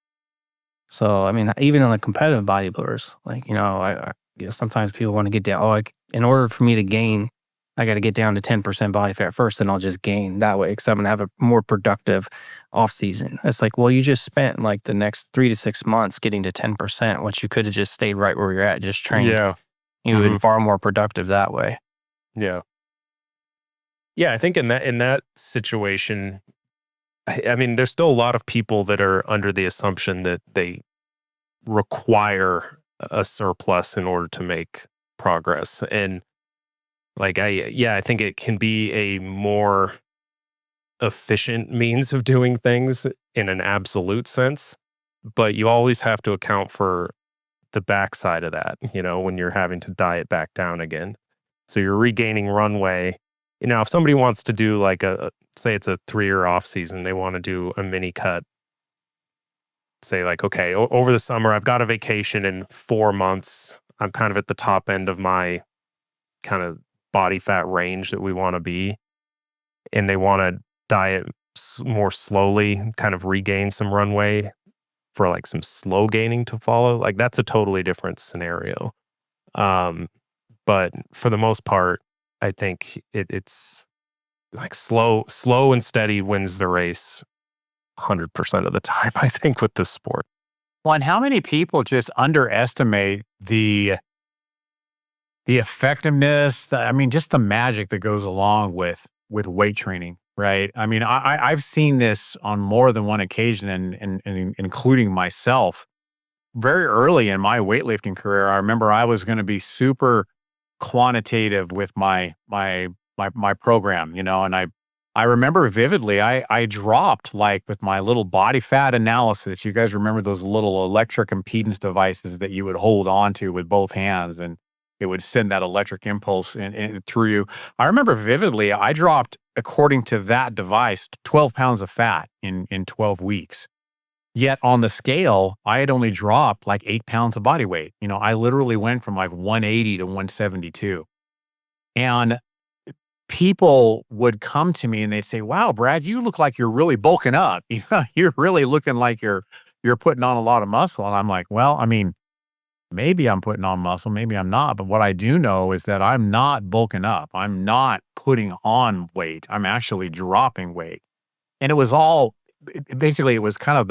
So, I mean, even on the competitive bodybuilders, like, I sometimes people want to get down. In order for me to gain, I got to get down to 10% body fat first, and I'll just gain that way because I'm going to have a more productive off season. It's like, well, you just spent like the next 3 to 6 months getting to 10%, which you could have just stayed right where you're at, just trained. Yeah. You would be far more productive that way. Yeah. Yeah, I think in that situation, I mean, there's still a lot of people that are under the assumption that they require a surplus in order to make progress. And like, I think it can be a more efficient means of doing things in an absolute sense, but you always have to account for the backside of that, when you're having to diet back down again. So you're regaining runway. If somebody wants to do like say it's a 3-year off season, they want to do a mini cut. Say like, okay, over the summer, I've got a vacation in 4 months. I'm kind of at the top end of my kind of body fat range that we want to be. And they want to diet more slowly, kind of regain some runway for like some slow gaining to follow. Like that's a totally different scenario. But for the most part, I think it's like slow and steady wins the race 100% of the time, I think, with this sport. Well, and how many people just underestimate the effectiveness, just the magic that goes along with weight training, right? I mean, I've seen this on more than one occasion and including myself. Very early in my weightlifting career, I remember I was going to be super quantitative with my program, and I remember vividly, I dropped like with my little body fat analysis. You guys remember those little electric impedance devices that you would hold on to with both hands and it would send that electric impulse in through you. I remember vividly, I dropped, according to that device, 12 pounds of fat in 12 weeks. Yet on the scale, I had only dropped like 8 pounds of body weight. I literally went from like 180 to 172. And people would come to me and they'd say, "Wow, Brad, you look like you're really bulking up. You're really looking like you're putting on a lot of muscle." And I'm like, "Well, I mean, maybe I'm putting on muscle, maybe I'm not. But what I do know is that I'm not bulking up. I'm not putting on weight. I'm actually dropping weight." And it was all basically it was kind of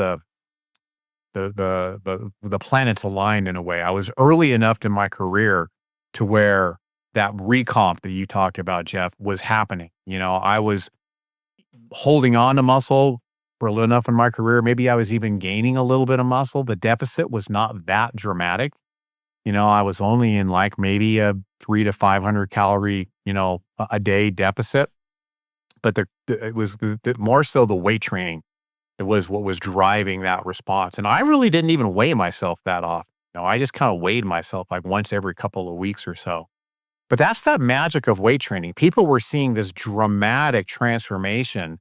the planets aligned in a way. I was early enough in my career to where that recomp that you talked about, Jeff, was happening. I was holding on to muscle for a little enough in my career. Maybe I was even gaining a little bit of muscle. The deficit was not that dramatic. I was only in like maybe a 300 to 500 calorie, a day deficit. But it was more so the weight training. It was what was driving that response. And I really didn't even weigh myself that often. I just kind of weighed myself like once every couple of weeks or so. But that's the magic of weight training. People were seeing this dramatic transformation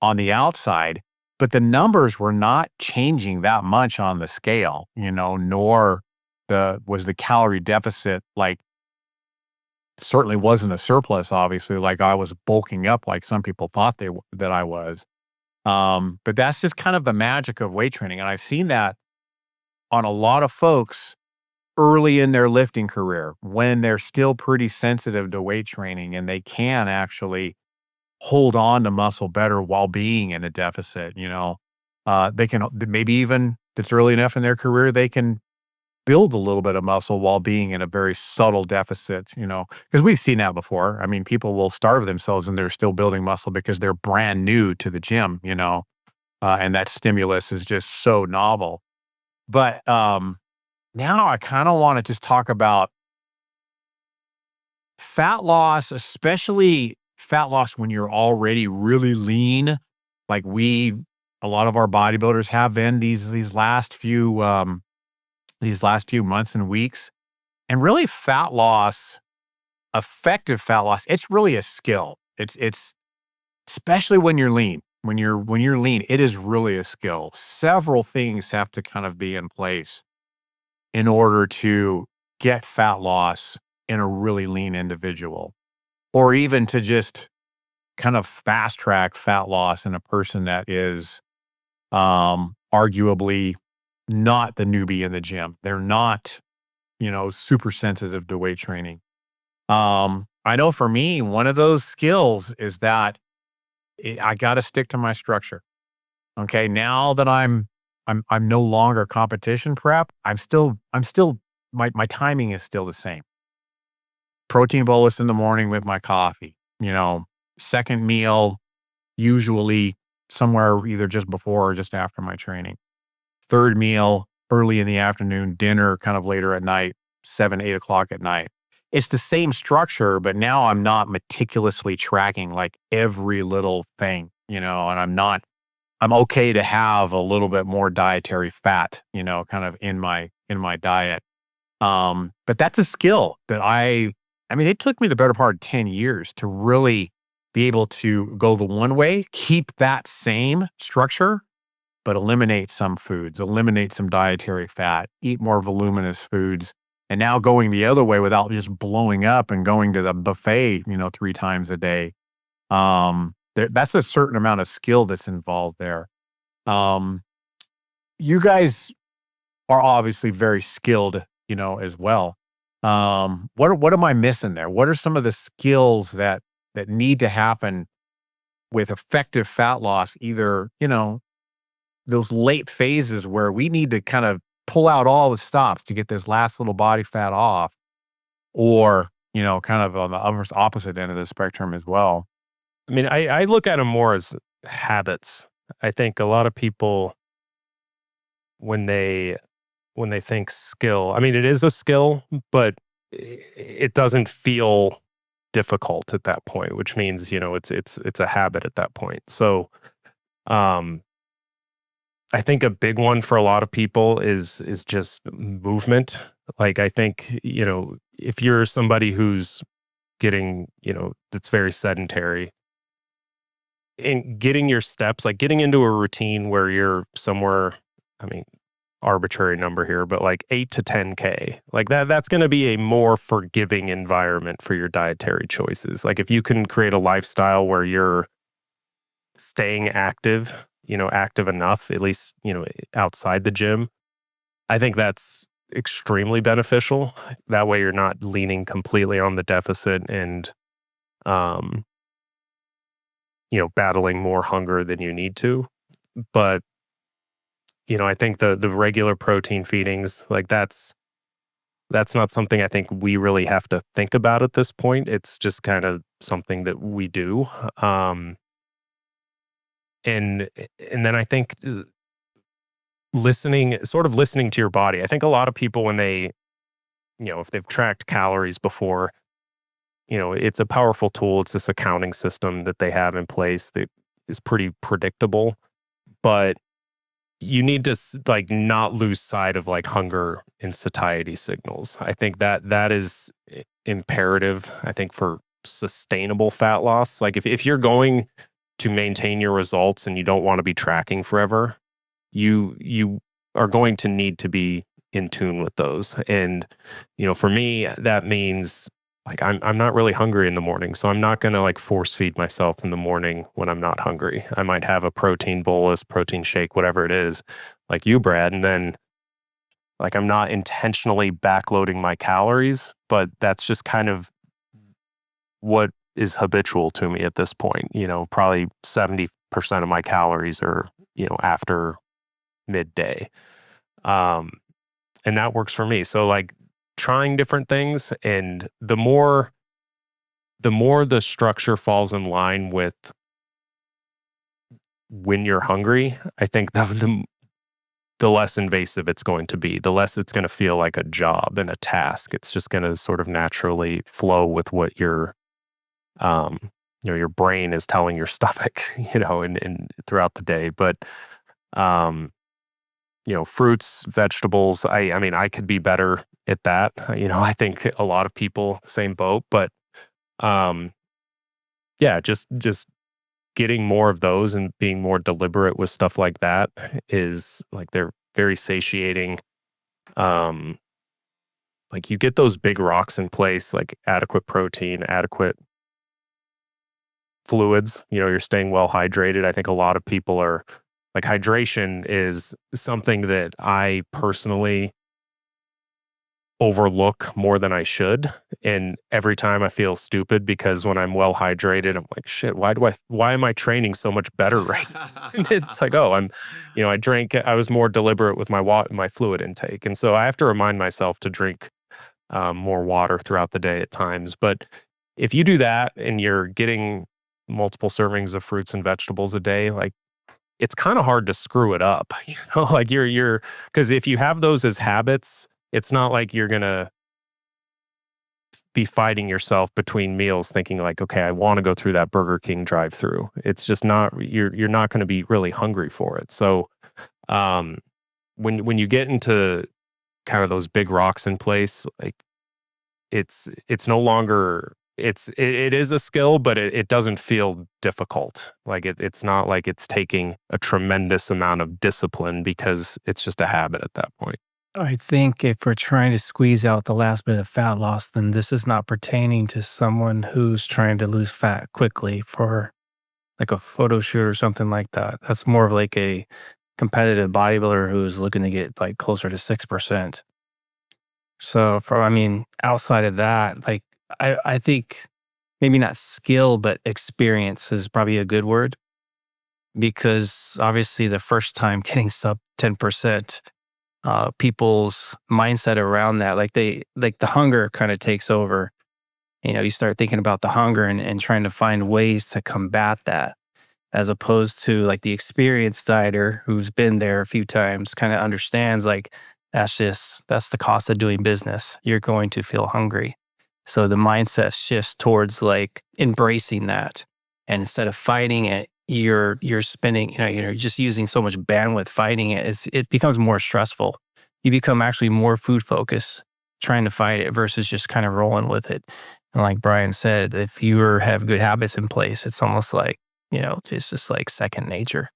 on the outside, but the numbers were not changing that much on the scale, nor was the calorie deficit like certainly wasn't a surplus, obviously, like I was bulking up like some people thought that I was. But that's just kind of the magic of weight training. And I've seen that on a lot of folks early in their lifting career when they're still pretty sensitive to weight training and they can actually hold on to muscle better while being in a deficit. They can maybe even if it's early enough in their career, they can build a little bit of muscle while being in a very subtle deficit, because we've seen that before. I mean, people will starve themselves and they're still building muscle because they're brand new to the gym, and that stimulus is just so novel. But now I kind of want to just talk about fat loss, especially fat loss when you're already really lean, like a lot of our bodybuilders have been these last few months and weeks. And really fat loss, effective fat loss, it's really a skill. It's especially when you're lean. When you're lean, it is really a skill. Several things have to kind of be in place in order to get fat loss in a really lean individual, or even to just kind of fast track fat loss in a person that is arguably not the newbie in the gym. They're not, super sensitive to weight training. I know for me, one of those skills is that I got to stick to my structure. Okay, now that I'm no longer competition prep, I'm still my timing is still the same. Protein bolus in the morning with my coffee. Second meal usually somewhere either just before or just after my training. Third meal early in the afternoon, dinner kind of later at night, 7, 8 o'clock at night. It's the same structure, but now I'm not meticulously tracking like every little thing, and I'm okay to have a little bit more dietary fat, kind of in my diet. But that's a skill that I mean, it took me the better part of 10 years to really be able to go the one way, keep that same structure, but eliminate some foods, eliminate some dietary fat, eat more voluminous foods, and now going the other way without just blowing up and going to the buffet, 3 times a day. That's a certain amount of skill that's involved there. Um, you guys are obviously very skilled, as well. What am I missing there? What are some of the skills that need to happen with effective fat loss, either, those late phases where we need to kind of pull out all the stops to get this last little body fat off, or, kind of on the opposite end of the spectrum as well. I mean, I look at them more as habits. I think a lot of people when they think skill, I mean, it is a skill, but it doesn't feel difficult at that point, which means, it's a habit at that point. So, um, I think a big one for a lot of people is just movement. Like, I think, if you're somebody who's that's very sedentary, and getting your steps, like getting into a routine where you're somewhere, I mean, arbitrary number here, but like 8 to 10K, like that's going to be a more forgiving environment for your dietary choices. Like if you can create a lifestyle where you're staying active, active enough, at least, outside the gym, I think that's extremely beneficial. That way you're not leaning completely on the deficit and, um, battling more hunger than you need to. But, I think the regular protein feedings, like that's not something I think we really have to think about at this point. It's just kind of something that we do. Um, and and then I think listening to your body. I think a lot of people when they if they've tracked calories before, it's a powerful tool. It's this accounting system that they have in place that is pretty predictable, but you need to like not lose sight of like hunger and satiety signals. I think that is imperative, I think, for sustainable fat loss. Like if you're going to maintain your results and you don't want to be tracking forever, you are going to need to be in tune with those. And for me, that means like I'm not really hungry in the morning, so I'm not going to like force feed myself in the morning when I'm not hungry. I might have a protein bolus, protein shake, whatever it is, like you, Brad, and then like I'm not intentionally backloading my calories, but that's just kind of what is habitual to me at this point. Probably 70% of my calories are, after midday. And that works for me. So like trying different things, and the more the structure falls in line with when you're hungry, I think the less invasive it's going to be, the less it's going to feel like a job and a task. It's just going to sort of naturally flow with what your brain is telling your stomach, and throughout the day. But fruits, vegetables, I mean, I could be better at that. I think a lot of people, same boat, but yeah, just getting more of those and being more deliberate with stuff like that is like, they're very satiating. Like you get those big rocks in place, like adequate protein, adequate fluids, you're staying well hydrated. I think a lot of people are like, hydration is something that I personally overlook more than I should. And every time I feel stupid, because when I'm well hydrated, I'm like, shit, why am I training so much better right now? And it's like, oh, I was more deliberate with my fluid intake. And so I have to remind myself to drink more water throughout the day at times. But if you do that and you're getting multiple servings of fruits and vegetables a day, like, it's kind of hard to screw it up, like because if you have those as habits, it's not like you're going to be fighting yourself between meals thinking like, okay, I want to go through that Burger King drive-through. It's just not, you're not going to be really hungry for it. So when you get into kind of those big rocks in place, like it's no longer, it is a skill, but it doesn't feel difficult. Like it's not like it's taking a tremendous amount of discipline, because it's just a habit at that point. I think if we're trying to squeeze out the last bit of fat loss, then this is not pertaining to someone who's trying to lose fat quickly for like a photo shoot or something like that. That's more of like a competitive bodybuilder who's looking to get like closer to 6%. So outside of that, like I think maybe not skill, but experience is probably a good word, because obviously the first time getting sub 10%, people's mindset around that, like the hunger kind of takes over. You start thinking about the hunger and trying to find ways to combat that, as opposed to like the experienced dieter who's been there a few times kind of understands like, that's the cost of doing business. You're going to feel hungry. So the mindset shifts towards like embracing that. And instead of fighting it, you're spending, you're just using so much bandwidth fighting it. It becomes more stressful. You become actually more food focused trying to fight it versus just kind of rolling with it. And like Brian said, if you have good habits in place, it's almost like, it's just like second nature.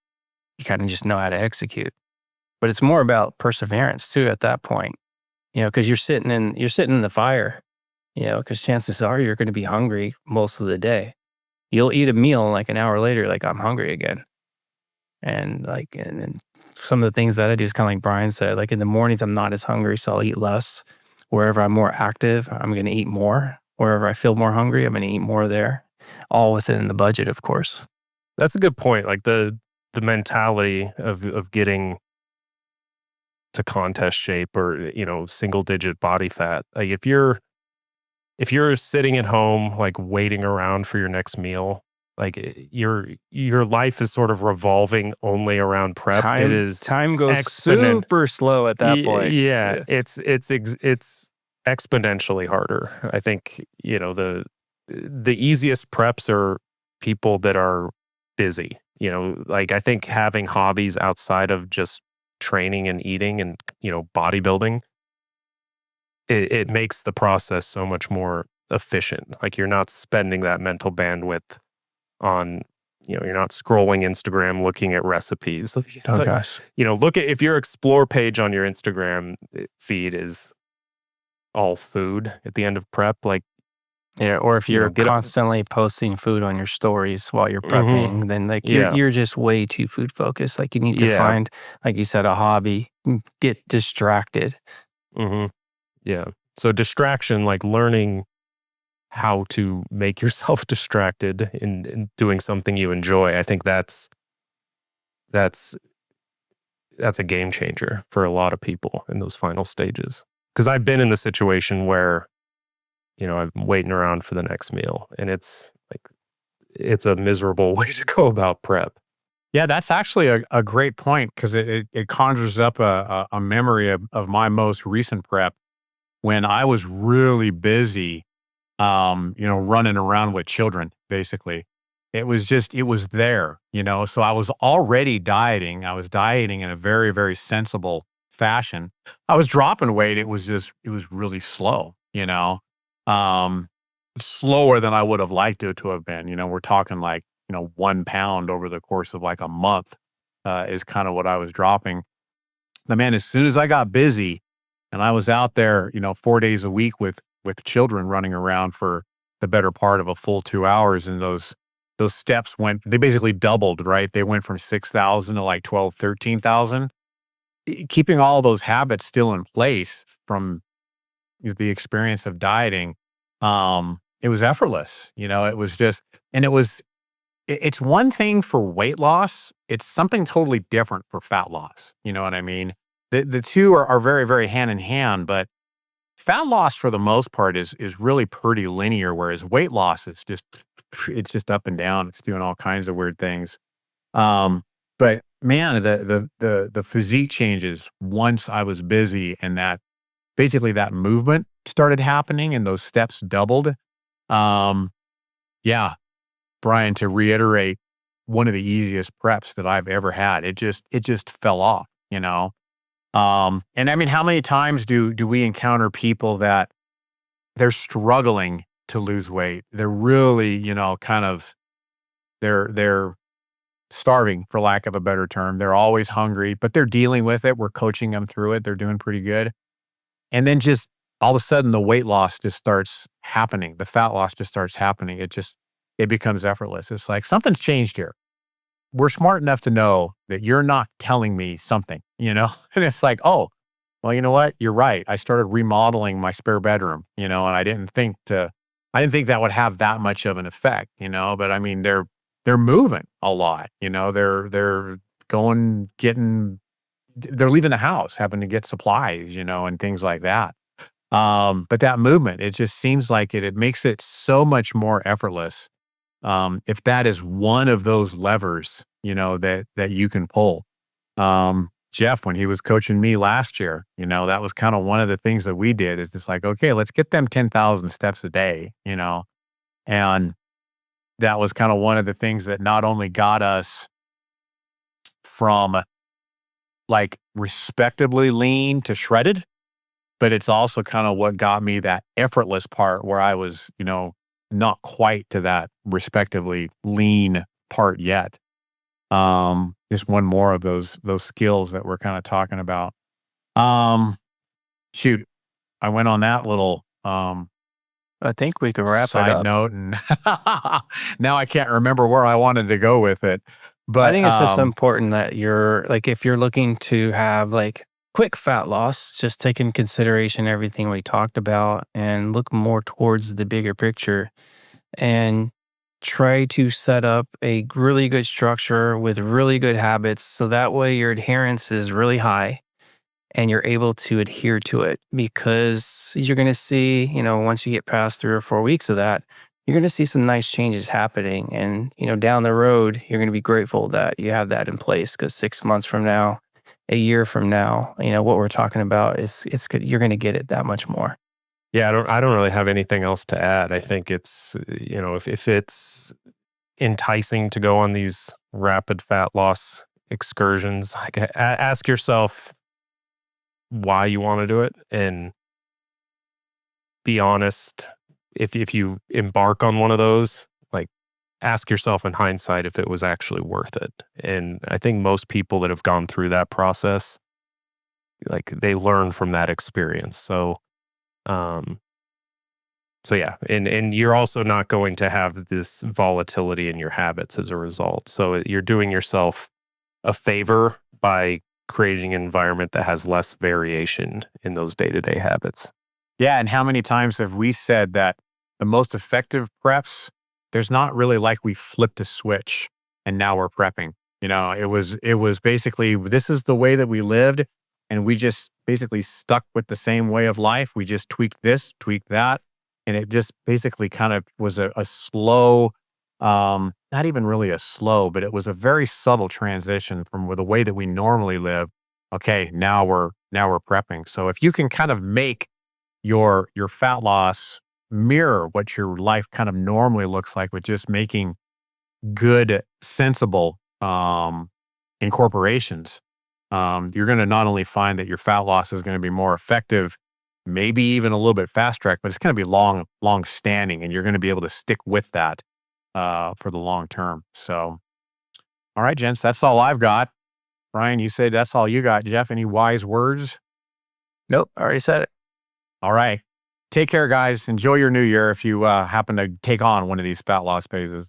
You kind of just know how to execute. But it's more about perseverance too at that point, because you're sitting in the fire, because chances are you're going to be hungry most of the day. You'll eat a meal and like an hour later, like, I'm hungry again. And then some of the things that I do is kind of like Brian said, like in the mornings, I'm not as hungry, so I'll eat less. Wherever I'm more active, I'm going to eat more. Wherever I feel more hungry, I'm going to eat more there, all within the budget, of course. That's a good point. Like the mentality of getting to contest shape or, single digit body fat. Like if you're sitting at home, like waiting around for your next meal, like your life is sort of revolving only around prep. Time goes super slow at that point. Yeah, it's exponentially harder. I think, the easiest preps are people that are busy. Like I think having hobbies outside of just training and eating and, bodybuilding, it makes the process so much more efficient. Like you're not spending that mental bandwidth on, you're not scrolling Instagram looking at recipes. It's Oh like, gosh. look at if your explore page on your Instagram feed is all food at the end of prep, like, Yeah, or if you're get up. constantly posting food on your stories while you're Hmm. prepping, then like you're Yeah. you're just way too food focused. Like you need to Yeah. find, like you said, a hobby, get distracted. Hmm. Yeah. So distraction, like learning how to make yourself distracted in doing something you enjoy. I think that's that's a game changer for a lot of people in those final stages. Because I've been in the situation where, I'm waiting around for the next meal, and it's like it's a miserable way to go about prep. Yeah, that's actually a great point because it conjures up a memory of my most recent prep when I was really busy, running around with children, basically. It was there, so I was already dieting. I was dieting in a very, very sensible fashion. I was dropping weight. It was really slow, um, slower than I would have liked it to have been. We're talking like, 1 pound over the course of like a month, is kind of what I was dropping. But man, as soon as I got busy and I was out there, 4 days a week with children running around for the better part of a full 2 hours, and those steps they basically doubled, right? They went from 6,000 to like 12, 13,000. Keeping all those habits still in place from the experience of dieting, it was effortless. It was just, and it's one thing for weight loss. It's something totally different for fat loss. You know what I mean? The two are very, very hand in hand, but fat loss for the most part is really pretty linear, whereas weight loss is just it's just up and down. It's doing all kinds of weird things. But man, the physique changes once I was busy and that basically that movement started happening and those steps doubled. Um, yeah, Brian, to reiterate, one of the easiest preps that I've ever had. It just fell off, and I mean, how many times do we encounter people that they're struggling to lose weight? They're really, kind of they're starving for lack of a better term. They're always hungry, but they're dealing with it. We're coaching them through it. They're doing pretty good. And then just all of a sudden the weight loss just starts happening. The fat loss just starts happening. It becomes effortless. It's like something's changed here. We're smart enough to know that you're not telling me something, And it's like, oh, well, you know what? You're right. I started remodeling my spare bedroom, and I didn't think that would have that much of an effect, but I mean, they're moving a lot, they're going, they're leaving the house, having to get supplies, and things like that. But that movement, it just seems like it makes it so much more effortless. If that is one of those levers, that you can pull. Jeff, when he was coaching me last year, that was kind of one of the things that we did is just like, okay, let's get them 10,000 steps a day, and that was kind of one of the things that not only got us from like respectably lean to shredded, but it's also kind of what got me that effortless part where I was, not quite to that respectively lean part yet. Just one more of those skills that we're kind of talking about. Um, Shoot, I went on that little I think we could wrap it side up. note, and now I can't remember where I wanted to go with it. I But think it's just important that you're like, if you're looking to have like quick fat loss, just take in consideration everything we talked about and look more towards the bigger picture and try to set up a really good structure with really good habits. So that way your adherence is really high and you're able to adhere to it because you're going to see, once you get past 3 or 4 weeks of that, you're going to see some nice changes happening. And, down the road, you're going to be grateful that you have that in place because 6 months from now, a year from now, what we're talking about is it's good. You're going to get it that much more. Yeah, I don't really have anything else to add. I think it's, if it's enticing to go on these rapid fat loss excursions, like ask yourself why you want to do it and be honest. If you embark on one of those, like ask yourself in hindsight if it was actually worth it. And I think most people that have gone through that process, like they learn from that experience. Um, so yeah, and you're also not going to have this volatility in your habits as a result. So you're doing yourself a favor by creating an environment that has less variation in those day-to-day habits. Yeah, and how many times have we said that the most effective preps, there's not really like we flipped a switch and now we're prepping. It was basically this is the way that we lived, and we just basically stuck with the same way of life. We just tweaked this, tweaked that, and it just basically kind of was a slow, not even really a slow, but it was a very subtle transition from the way that we normally live. Okay, now we're prepping. So if you can kind of make your fat loss mirror what your life kind of normally looks like with just making good, sensible incorporations, you're going to not only find that your fat loss is going to be more effective, maybe even a little bit fast track, but it's going to be long standing, and you're going to be able to stick with that for the long term. So, all right, gents, that's all I've got. Brian, you said that's all you got. Jeff, any wise words? Nope, I already said it. All right. Take care, guys. Enjoy your new year if you happen to take on one of these fat loss phases.